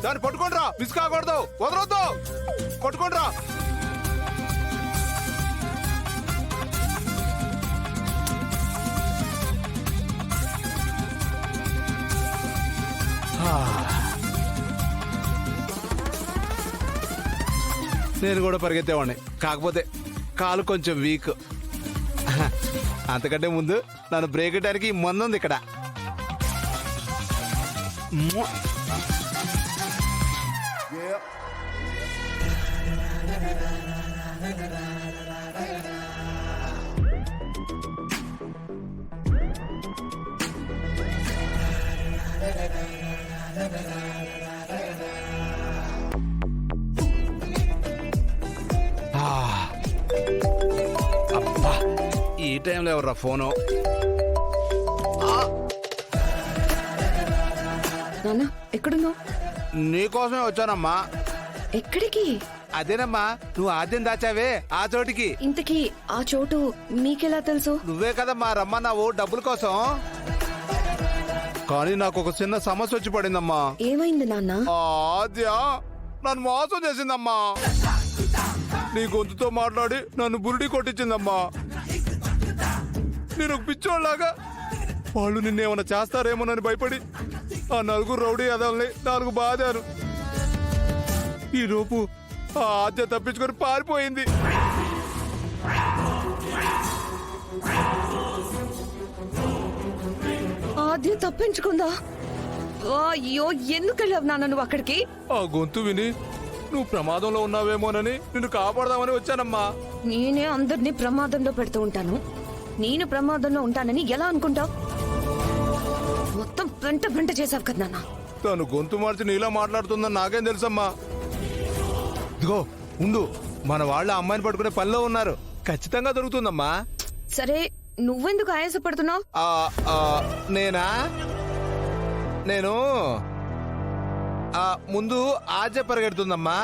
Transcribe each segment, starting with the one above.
దాన్ని పట్టుకోండిరా, మిస్ కాకూడదు, వదలొద్దు, పట్టుకోండిరా. నేను కూడా పరిగెత్తేవాడిని, కాకపోతే కాలు కొంచెం వీక్. అంతకంటే ముందు నన్ను బ్రేక్ వేయడానికి మందు ఉంది ఇక్కడ. అబ్బా, ఈ టైంలో ఎవర్రా ఫోను? నాన్న ఎక్కడున్నావు? నీకోసమే వచ్చానమ్మా. ఎక్కడికి? అదేనమ్మా, నువ్వు ఆద్యం దాచావే ఆ చోటికి. ఇంతకీ ఆ చోటు మీకెలా తెలుసు? నువ్వే కదమ్మా రమ్మన్నావు డబ్బుల కోసం. కానీ నాకు ఒక చిన్న సమస్య వచ్చి పడిందమ్మా. ఏమైంది నాన్న? ఆద్య నన్ను మోసం చేసిందమ్మా. నీ గొంతుతో మాట్లాడి నన్ను బురుడి కొట్టించిందమ్మా. నేను ఒక పిచ్చోళ్ళలాగా వాళ్ళు నిన్నేమన్నా చేస్తారేమోనని భయపడి ఆ నలుగురు రౌడీ అదల్ని 4 బాధారు. ఈ లోపు ఆ ఆద్య తప్పించుకొని పారిపోయింది. ఆద్య తప్పించుకుందా? అయ్యో, ఎందుకు వెళ్ళావు నాన్న నువ్వు అక్కడికి? ఆ గొంతు విని నువ్వు ప్రమాదంలో ఉన్నావేమోనని నిన్ను కాపాడదామని వచ్చానమ్మా. నేనే అందరినీ ప్రమాదంలో పెడుతూ ఉంటాను. నేను ప్రమాదంలో ఉంటానని ఎలా అనుకుంటావు? మొత్తం వెంట చేసావు కదా నాన్న. తను గొంతు మార్చి నీలా మాట్లాడుతుందని నాకేం తెలుసమ్మా. ఇదిగో ఉండు, మన వాళ్ళ అమ్మాయిని పట్టుకునే పనిలో ఉన్నారు, ఖచ్చితంగా దొరుకుతుందమ్మా. సరే, నువ్వెందుకు ఆయాసపడుతున్నావు? నేనా? నేను ముందు ఆద్య పరిగెడుతుందమ్మా.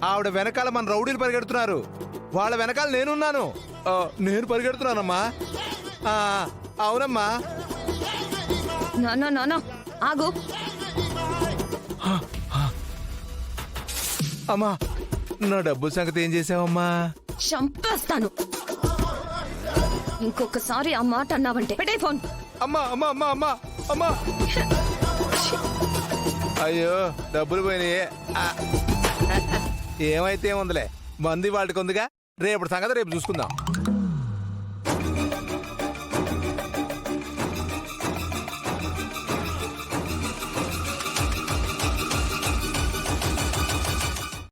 ఆవిడ వెనకాల మన రౌడీలు పరిగెడుతున్నారు. వాళ్ళ వెనకాల నేనున్నాను. నేను పరిగెడుతున్నానమ్మా. అవునమ్మా. నానా ఆగు. అమ్మా, నా డబ్బు సంగతి ఏం చేసావమ్మా? చంపేస్తాను. ఇంకొకసారి ఆ మాట అన్నావంటే పెట్టే ఫోన్. అమ్మా అమ్మా అమ్మా అమ్మా అమ్మా. అయ్యో, డబ్బులు పోయినాయి. ఏమైతే ఏముందిలే, మంది వాటికి ఉందిగా. రేపు సంగతి రేపు చూసుకుందాం.